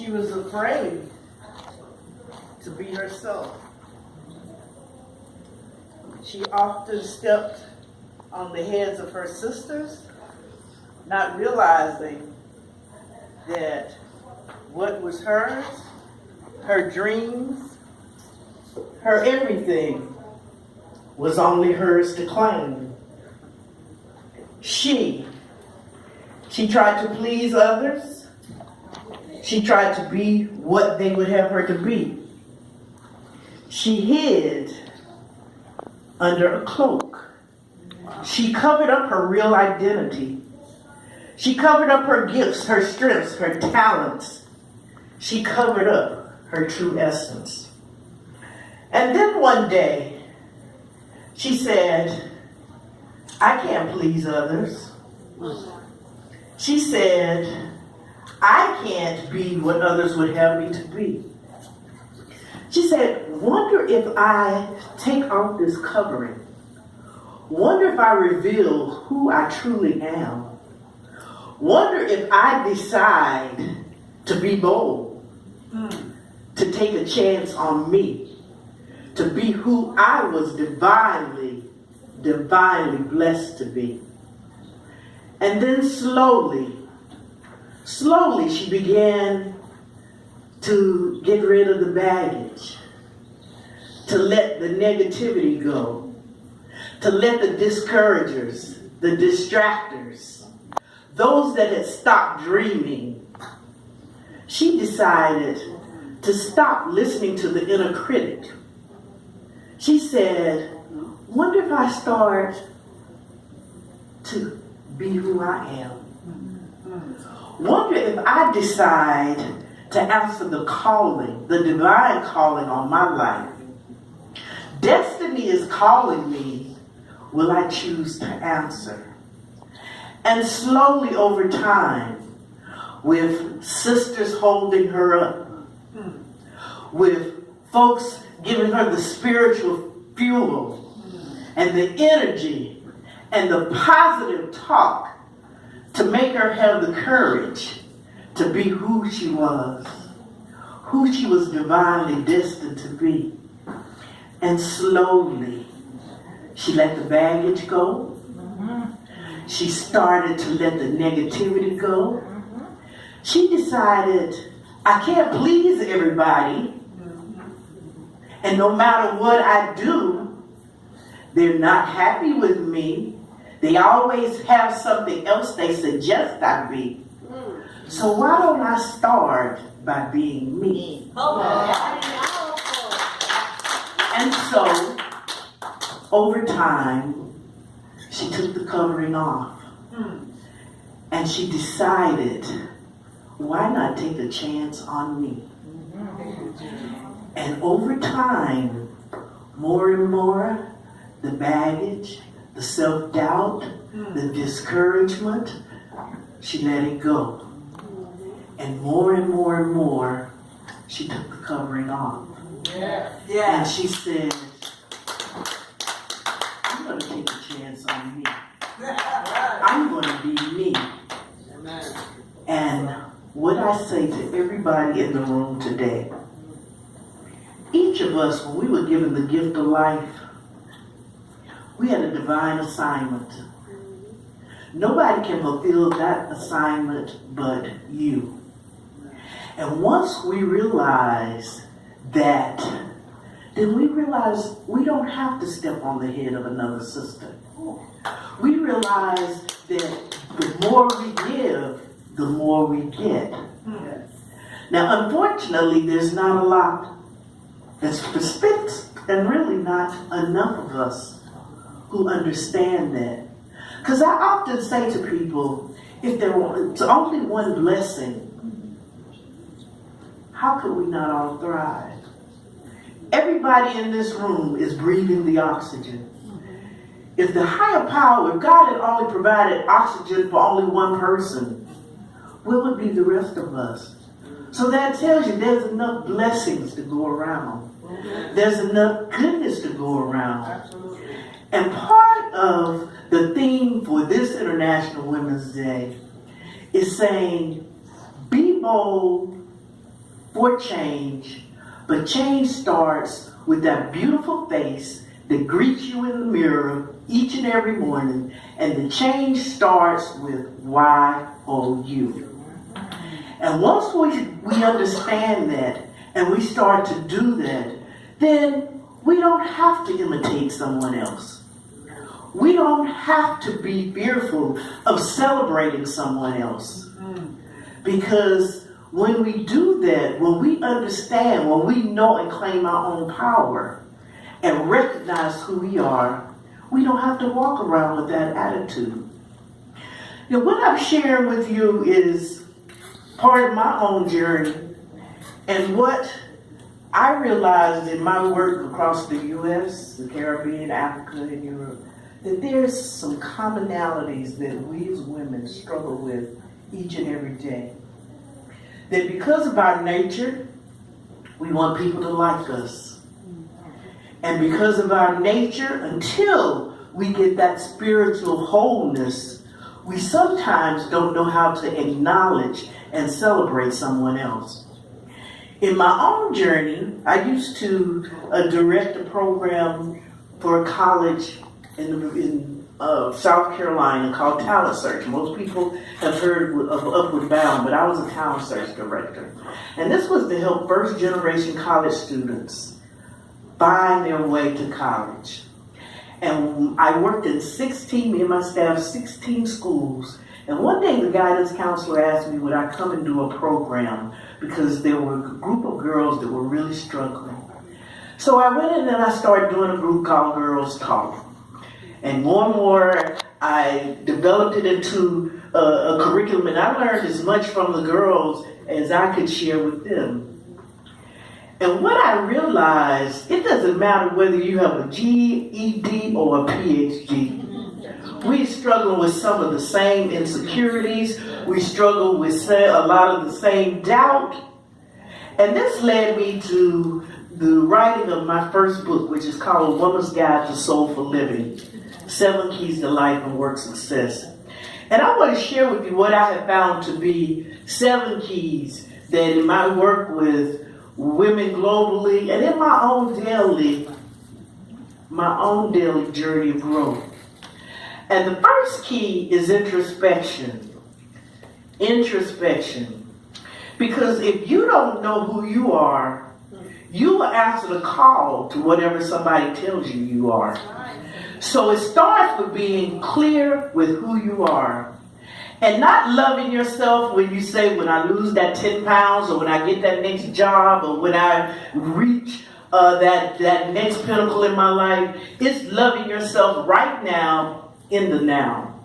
She was afraid to be herself. She often stepped on the heads of her sisters, not realizing that what was hers, her dreams, her everything, was only hers to claim. She tried to please others. She tried to be what they would have her to be. She hid under a cloak. She covered up her real identity. She covered up her gifts, her strengths, her talents. She covered up her true essence. And then one day, she said, I can't please others. She said, I can't be what others would have me to be. She said, wonder if I take off this covering. Wonder if I reveal who I truly am. Wonder if I decide to be bold, to take a chance on me, to be who I was divinely blessed to be. And then slowly she began to get rid of the baggage, to let the negativity go, to let the discouragers, the distractors, those that had stopped dreaming. She decided to stop listening to the inner critic. She said, wonder if I start to be who I am. Wonder if I decide to answer the calling, the divine calling on my life. Destiny is calling me. Will I choose to answer? And slowly over time, with sisters holding her up, with folks giving her the spiritual fuel and the energy and the positive talk to make her have the courage to be who she was divinely destined to be. And slowly, she let the baggage go. She started to let the negativity go. She decided, I can't please everybody. And no matter what I do, they're not happy with me. They always have something else they suggest I be. So why don't I start by being me? And so, over time, she took the covering off. And she decided, why not take a chance on me? And over time, more and more, the baggage, the self-doubt, the discouragement, she let it go. And more, she took the covering off. And she said, I'm going to take a chance on me. I'm going to be me. And what I say to everybody in the room today, each of us, when we were given the gift of life, we had a divine assignment. Nobody can fulfill that assignment but you. And once we realize that, then we realize we don't have to step on the head of another sister. We realize that the more we give, the more we get. Now, unfortunately, there's not a lot, and really not enough of us who understand that. Because I often say to people, if there was only one blessing, how could we not all thrive? Everybody in this room is breathing the oxygen. If the higher power, if God had only provided oxygen for only one person, where would be the rest of us? So that tells you there's enough blessings to go around. There's enough goodness to go around. And part of the theme for this International Women's Day is saying, be bold, for change, but change starts with that beautiful face that greets you in the mirror each and every morning, and the change starts with Y-O-U. And once we understand that and we start to do that, then we don't have to imitate someone else. We don't have to be fearful of celebrating someone else. Because when we do that, when we understand, when we know and claim our own power and recognize who we are, we don't have to walk around with that attitude. Now, what I'm sharing with you is part of my own journey and what I realized in my work across the U.S., the Caribbean, Africa, and Europe, that there's some commonalities that we as women struggle with each and every day. That because of our nature, we want people to like us. And because of our nature, until we get that spiritual wholeness, we sometimes don't know how to acknowledge and celebrate someone else. In my own journey, I used to direct a program for a college in South Carolina called Talent Search. Most people have heard of Upward Bound, but I was a Talent Search director. And this was to help first generation college students find their way to college. And I worked in 16, me and my staff, 16 schools. And one day the guidance counselor asked me would I come and do a program because there were a group of girls that were really struggling. So I went in and I started doing a group called Girls Talk. And more, I developed it into a curriculum, and I learned as much from the girls as I could share with them. And what I realized, it doesn't matter whether you have a GED or a PhD. We struggle with some of the same insecurities. We struggle with a lot of the same doubt. And this led me to the writing of my first book, which is called Woman's Guide to Soulful Living, 7 Keys to Life and Work Success. And I want to share with you what I have found to be 7 keys that in my work with women globally and in my own daily journey of growth. And the first key is introspection. Introspection. Because if you don't know who you are, you will answer the call to whatever somebody tells you you are. So it starts with being clear with who you are. And not loving yourself when you say, when I lose that 10 pounds, or when I get that next job, or when I reach that next pinnacle in my life. It's loving yourself right now, in the now.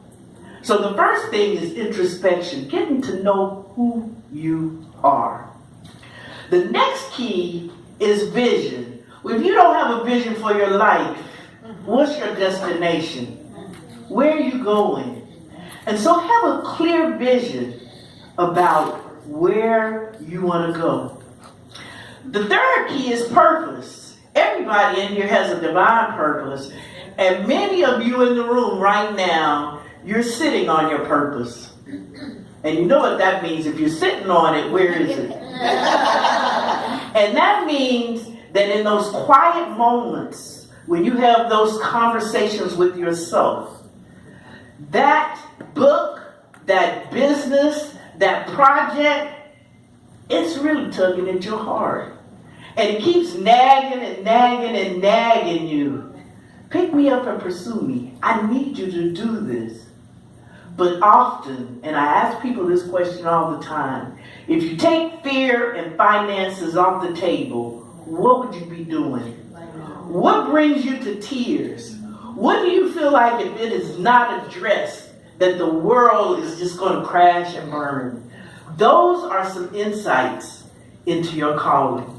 So the first thing is introspection, getting to know who you are. The next key is vision. If you don't have a vision for your life, what's your destination? Where are you going? And so have a clear vision about where you want to go. The third key is purpose. Everybody in here has a divine purpose. And many of you in the room right now, you're sitting on your purpose. And you know what that means. If you're sitting on it, where is it? And that means that in those quiet moments, when you have those conversations with yourself, that book, that business, that project, it's really tugging at your heart. And it keeps nagging and nagging and nagging you. Pick me up and pursue me. I need you to do this. But often, and I ask people this question all the time, if you take fear and finances off the table, what would you be doing? What brings you to tears? What do you feel like if it is not addressed, that the world is just going to crash and burn? Those are some insights into your calling.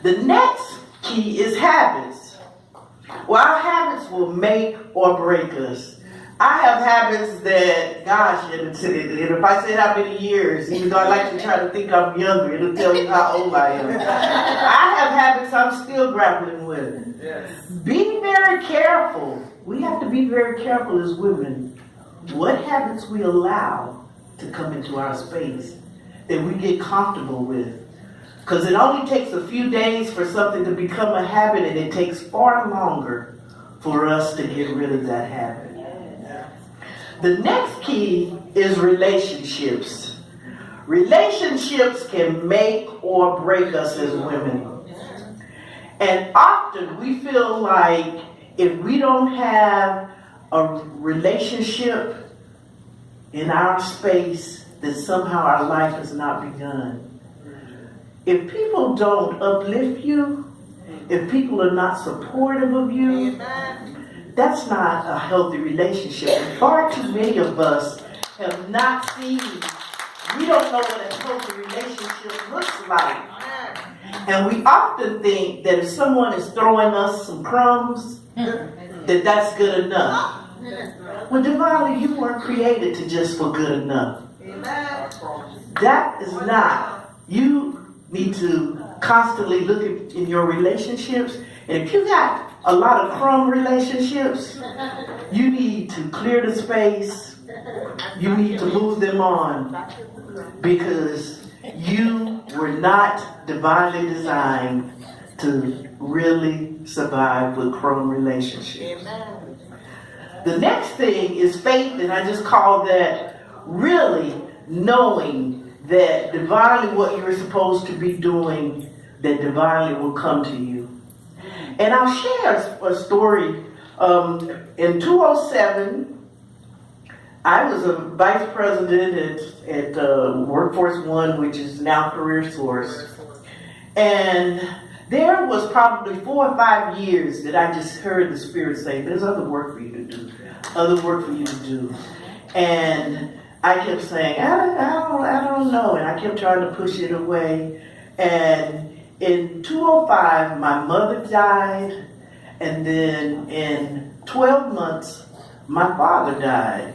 The next key is habits. Well, our habits will make or break us. I have habits that, gosh, and if I said how many years, even though I like to try to think I'm younger, it'll tell you how old I am. I have habits I'm still grappling with. Yes. Be very careful. We have to be very careful as women what habits we allow to come into our space that we get comfortable with. Because it only takes a few days for something to become a habit, and it takes far longer for us to get rid of that habit. The next key is relationships. Relationships can make or break us as women. And often we feel like if we don't have a relationship in our space, that somehow our life has not begun. If people don't uplift you, if people are not supportive of you, that's not a healthy relationship. And far too many of us have not seen, we don't know what a healthy relationship looks like. And we often think that if someone is throwing us some crumbs, that that's good enough. Well, divinely, you weren't created to just for good enough. That is not. You need to constantly look in your relationships. And if you got a lot of crumb relationships, you need to clear the space. You need to move them on, because you were not divinely designed to really survive with crumb relationships. The next thing is faith, and I just call that really knowing that divinely what you're supposed to be doing, that divinely will come to you. And I'll share a story. In 2007, I was a vice president at Workforce One, which is now Career Source. And there was probably 4 or 5 years that I just heard the Spirit say, there's other work for you to do, other work for you to do. And I kept saying, I don't know. And I kept trying to push it away. And in 2005, my mother died. And then in 12 months, my father died.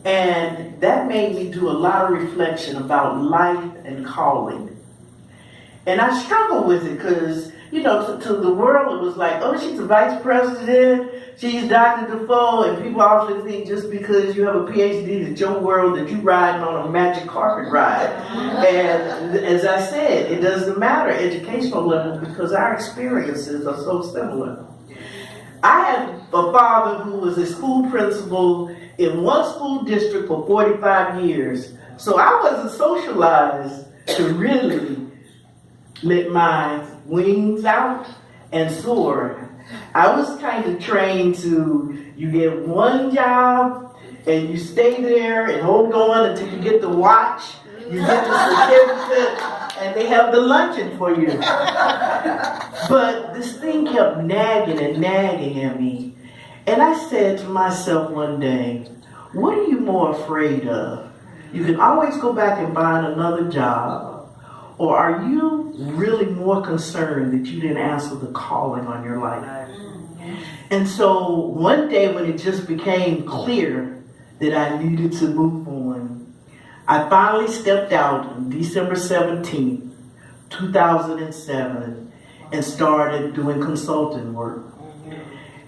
And that made me do a lot of reflection about life and calling. And I struggled with it because, you know, to the world it was like, oh, she's a vice president, she's Dr. DeFoe, and people often think just because you have a PhD that your world, that you riding on a magic carpet ride. And as I said, it doesn't matter educational level because our experiences are so similar. I had a father who was a school principal in one school district for 45 years. So I wasn't socialized to really let my wings out and soar. I was kind of trained to, you get one job and you stay there and hold on until you get the watch, you get the certificate, and they have the luncheon for you. But this thing kept nagging and nagging at me. And I said to myself one day, what are you more afraid of? You can always go back and find another job. Or are you really more concerned that you didn't answer the calling on your life? And so one day when it just became clear that I needed to move on, I finally stepped out on December 17th, 2007, and started doing consulting work.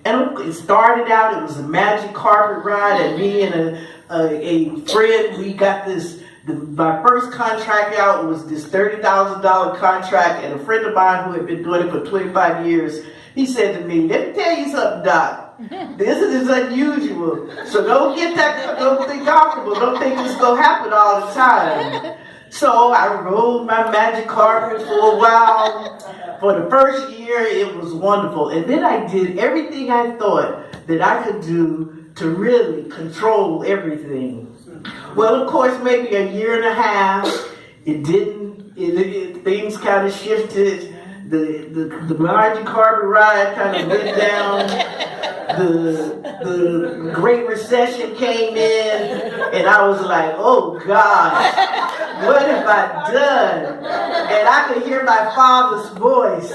And it started out, it was a magic carpet ride, and me and a friend, we got this. My first contract out was this $30,000 contract, and a friend of mine who had been doing it for 25 years, he said to me, let me tell you something, Doc. This is unusual. So don't think comfortable. Don't think it's going to happen all the time. So I rode my magic carpet for a while. For the first year, it was wonderful. And then I did everything I thought that I could do to really control everything. Well, of course, maybe a year and a half, it didn't, things kind of shifted. The magic carpet ride kind of went down. The Great Recession came in, and I was like, oh gosh, what have I done? And I could hear my father's voice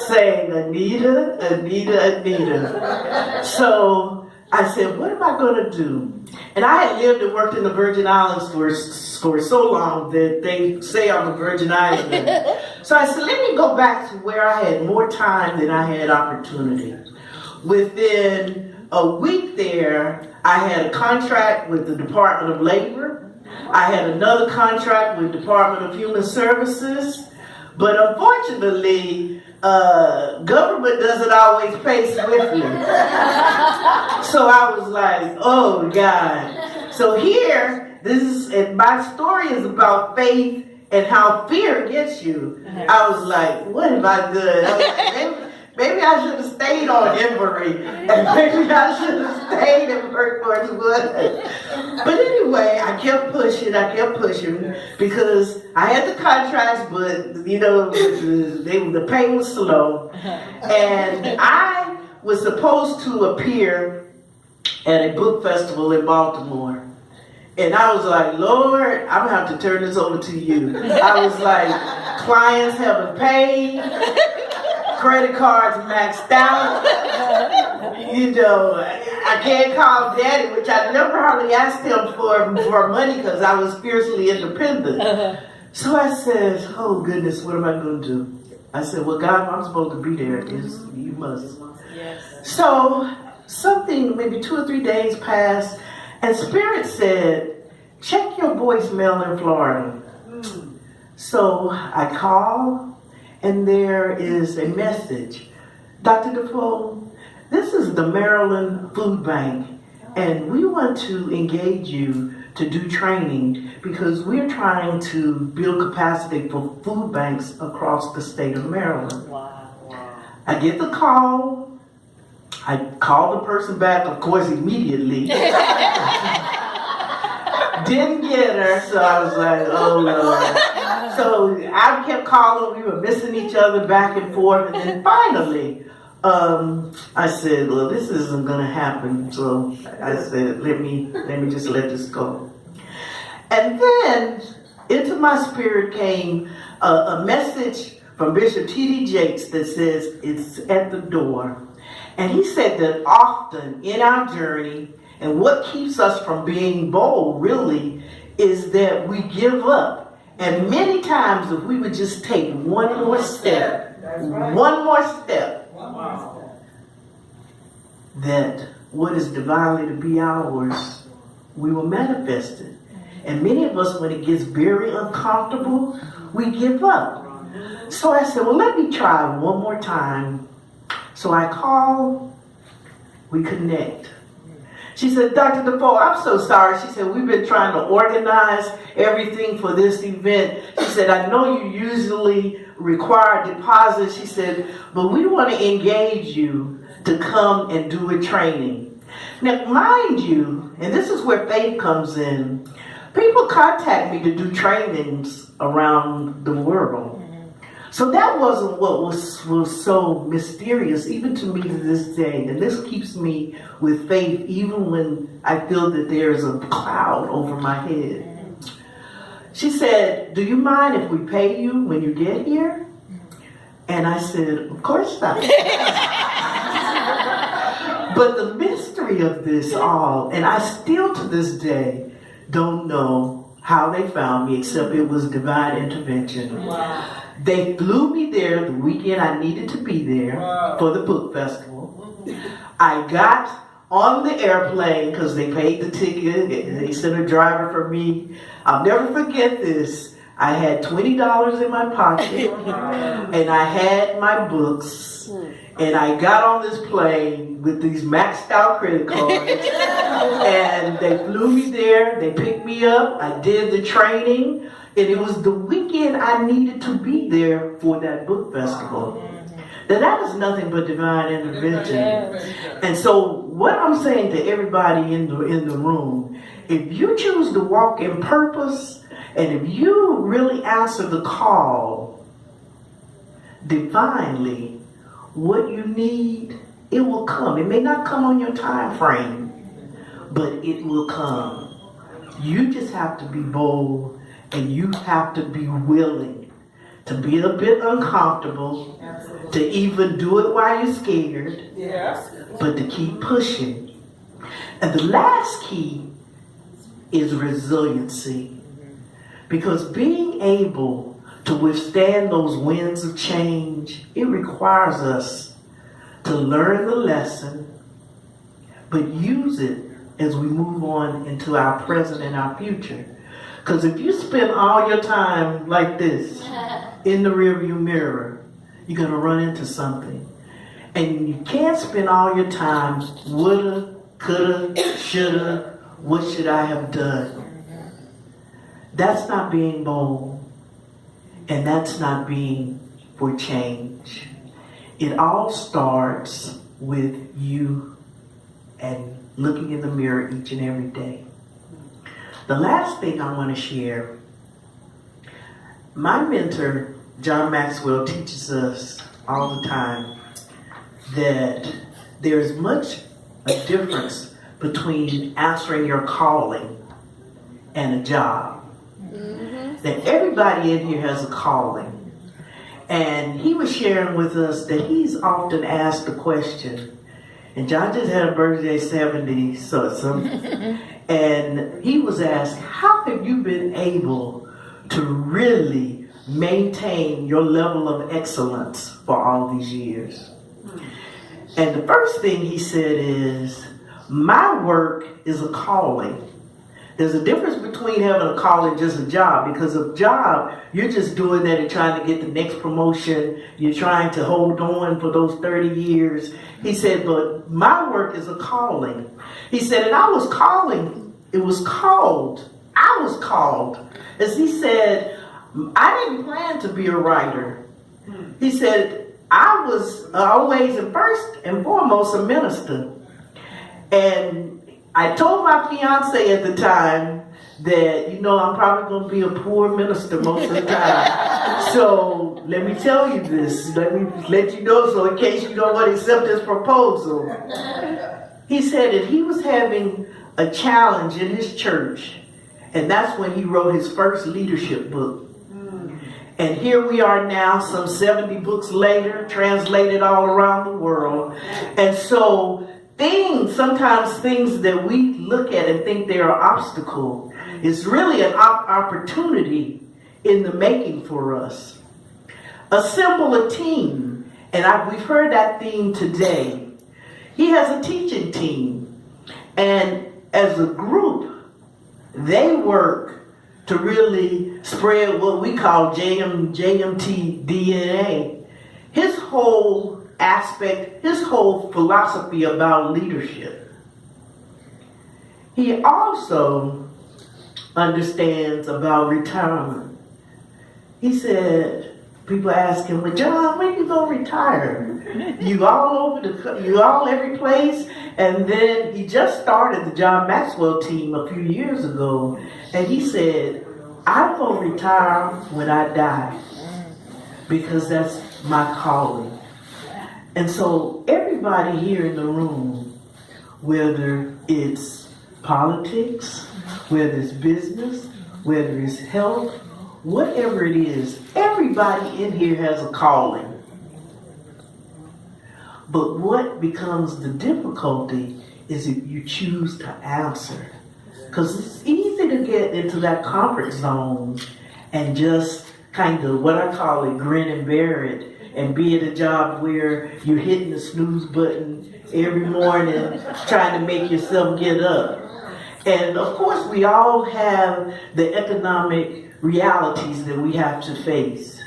saying, Anita, Anita, Anita. So I said, what am I going to do? And I had lived and worked in the Virgin Islands for so long that they say I'm a Virgin Islander. So I said, let me go back to where I had more time than I had opportunity. Within a week there, I had a contract with the Department of Labor. I had another contract with Department of Human Services. But unfortunately, government doesn't always pay swiftly. So I was like, oh God. So here, and my story is about faith and how fear gets you. I was like, what have I done? I was like, maybe I should have stayed on Emory, and maybe I should have stayed and worked for his wood. But anyway, I kept pushing, because I had the contracts, but you know, the pay was slow. And I was supposed to appear at a book festival in Baltimore. And I was like, Lord, I'm gonna have to turn this over to you. I was like, clients haven't paid. Credit cards maxed out. You know, I can't call daddy, which I never hardly asked him for money because I was fiercely independent. So I said, oh goodness, what am I going to do? I said, well, God, I'm supposed to be there. You must. Yes. So something, maybe 2 or 3 days passed, and Spirit said, check your voicemail in Florida. So I called. And there is a message. Dr. DeFoe, this is the Maryland Food Bank, and we want to engage you to do training because we're trying to build capacity for food banks across the state of Maryland. Wow. I get the call. I call the person back, of course, immediately. Didn't get her, so I was like, oh Lord. So I kept calling, we were missing each other back and forth, and then finally, I said, well, this isn't gonna happen. So I said, let me just let this go. And then into my spirit came a message from Bishop T.D. Jakes that says, it's at the door. And he said that often in our journey, and what keeps us from being bold really is that we give up. And many times if we would just take one more step, that what is divinely to be ours, we will manifest it. And many of us, when it gets very uncomfortable, we give up. So I said, well, let me try one more time. So I call, we connect. She said, Dr. DeFoe, I'm so sorry. She said, we've been trying to organize everything for this event. She said, I know you usually require deposits. She said, but we want to engage you to come and do a training. Now, mind you, and this is where faith comes in, people contact me to do trainings around the world. So that wasn't what was so mysterious, even to me to this day. And this keeps me with faith, even when I feel that there is a cloud over my head. She said, do you mind if we pay you when you get here? And I said, of course not. But the mystery of this all, and I still to this day don't know how they found me, except it was divine intervention. Wow. They flew me there the weekend I needed to be there for the book festival. I got on the airplane because they paid the ticket. They sent a driver for me. I'll never forget this. I had $20 in my pocket and I had my books. And I got on this plane with these maxed out credit cards. And they flew me there. They picked me up. I did the training. And it was the weekend I needed to be there for that book festival. Now that is nothing but divine intervention. And so what I'm saying to everybody in the room, if you choose to walk in purpose, and if you really answer the call divinely, what you need, it will come. It may not come on your time frame, but it will come. You just have to be bold. And you have to be willing to be a bit uncomfortable, to even do it while you're scared, but to keep pushing. And the last key is resiliency. Because being able to withstand those winds of change, it requires us to learn the lesson, but use it as we move on into our present and our future. Because if you spend all your time like this, in the rearview mirror, you're going to run into something. And you can't spend all your time, woulda, coulda, shoulda, what should I have done? That's not being bold. And that's not being for change. It all starts with you and looking in the mirror each and every day. The last thing I want to share, my mentor, John Maxwell, teaches us all the time that there's much a difference between answering your calling and a job. Mm-hmm. That everybody in here has a calling. And he was sharing with us that he's often asked the question, and John just had a birthday 70 something, and he was asked, how have you been able to really maintain your level of excellence for all these years? And the first thing he said is, my work is a calling. There's a difference between having a calling and just a job, because a job, you're just doing that and trying to get the next promotion. You're trying to hold on for those 30 years. He said, but my work is a calling. He said, and I was called. As he said, I didn't plan to be a writer. He said, I was always and first and foremost a minister. And I told my fiance at the time that, I'm probably going to be a poor minister most of the time. So let me tell you this. Let me let you know, so in case you don't want to accept this proposal. He said that he was having a challenge in his church. And that's when he wrote his first leadership book. And here we are now, some 70 books later, translated all around the world. And so sometimes things that we look at and think they're an obstacle, is really an opportunity in the making for us. Assemble a team, and we've heard that theme today. He has a teaching team, and as a group, they work to really spread what we call JMT DNA. His whole aspect, his whole philosophy about leadership. He also understands about retirement. He said, people ask him, well, John, when are you going to retire? You all every place. And then he just started the John Maxwell team a few years ago. And he said, I'm going to retire when I die, because that's my calling. And so everybody here in the room, whether it's politics, whether it's business, whether it's health, whatever it is, everybody in here has a calling. But what becomes the difficulty is if you choose to answer. Because it's easy to get into that comfort zone and just kind of, what I call it, grin and bear it, and be at a job where you're hitting the snooze button every morning trying to make yourself get up. And of course, we all have the economic realities that we have to face.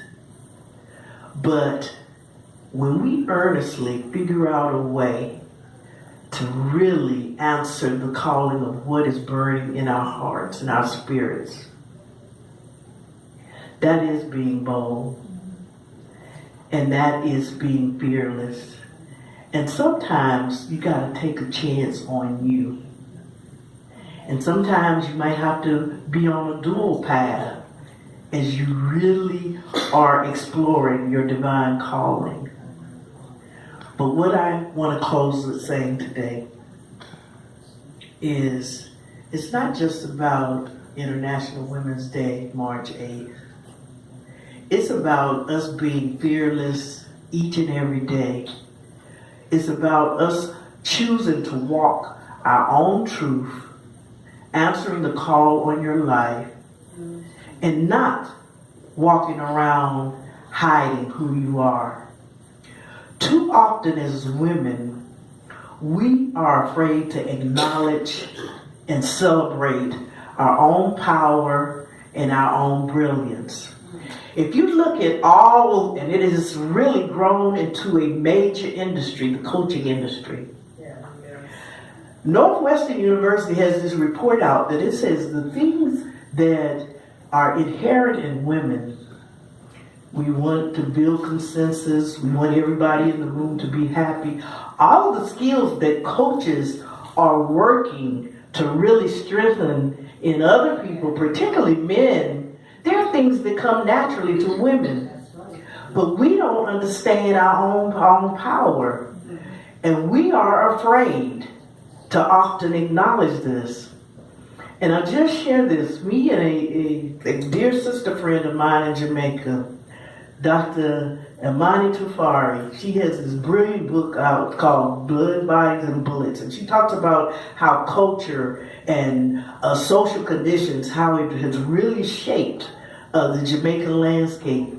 But when we earnestly figure out a way to really answer the calling of what is burning in our hearts and our spirits, that is being bold. And that is being fearless. And sometimes you got to take a chance on you. And sometimes you might have to be on a dual path as you really are exploring your divine calling. But what I want to close with saying today is, it's not just about International Women's Day, March 8th. It's about us being fearless each and every day. It's about us choosing to walk our own truth, answering the call on your life, and not walking around hiding who you are. Too often as women, we are afraid to acknowledge and celebrate our own power and our own brilliance. If you look at all, and it has really grown into a major industry, the coaching industry. Northwestern University has this report out that it says the things that are inherent in women, we want to build consensus, we want everybody in the room to be happy. All the skills that coaches are working to really strengthen in other people, particularly men, there are things that come naturally to women. But we don't understand our own power. And we are afraid to often acknowledge this. And I'll just share this. Me and a dear sister friend of mine in Jamaica, Dr. Anita, she has this brilliant book out called Blood, Bodies, and Bullets. And she talks about how culture and social conditions, how it has really shaped the Jamaican landscape.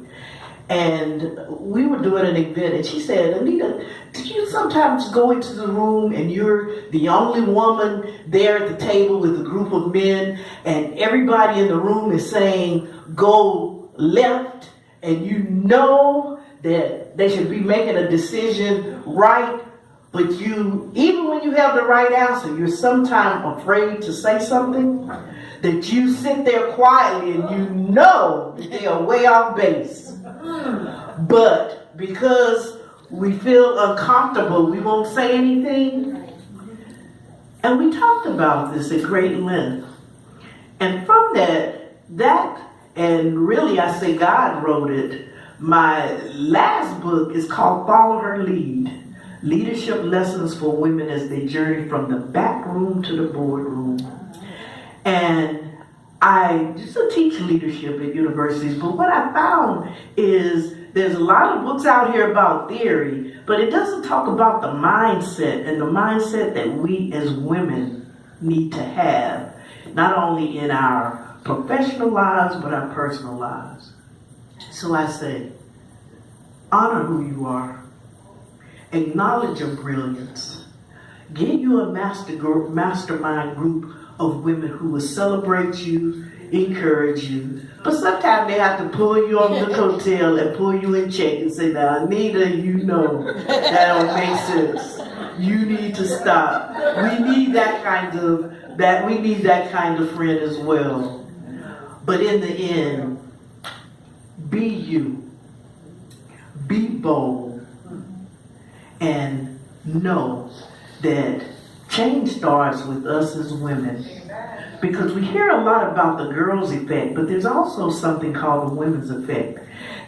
And we were doing an event, and she said, Anita, did you sometimes go into the room and you're the only woman there at the table with a group of men, and everybody in the room is saying, go left, and you know that they should be making a decision right, but you, even when you have the right answer, you're sometimes afraid to say something, that you sit there quietly and you know that they are way off base. But because we feel uncomfortable, we won't say anything. And we talked about this at great length. And from that, and really I say God wrote it, my last book is called Follow Her Lead. Leadership Lessons for Women as They Journey from the Back Room to the Boardroom. And I used to teach leadership at universities, but what I found is there's a lot of books out here about theory, but it doesn't talk about the mindset and the mindset that we as women need to have, not only in our professional lives, but our personal lives. So I say, honor who you are. Acknowledge your brilliance. Get you a mastermind group of women who will celebrate you, encourage you. But sometimes they have to pull you on the coattail and pull you in check and say, now, Anita, you know that don't make sense. You need to stop. We need that kind of friend as well. But in the end, be you. Be bold. And know that change starts with us as women. Because we hear a lot about the girls' effect, but there's also something called the women's effect.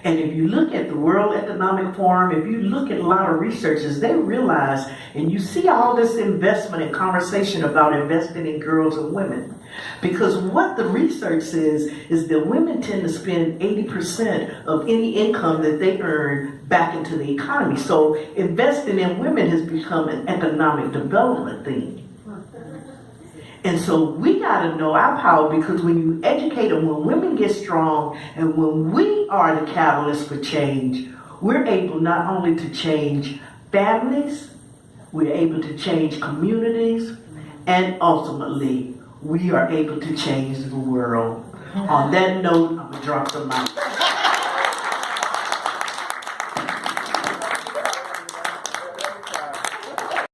And if you look at the World Economic Forum, if you look at a lot of researchers, they realize, and you see all this investment and conversation about investing in girls and women. Because what the research says is that women tend to spend 80% of any income that they earn back into the economy. So investing in women has become an economic development thing. And so we got to know our power, because when you educate them, when women get strong and when we are the catalyst for change, we're able not only to change families, we're able to change communities, and ultimately we are able to change the world. On that note, I'm going to drop the mic.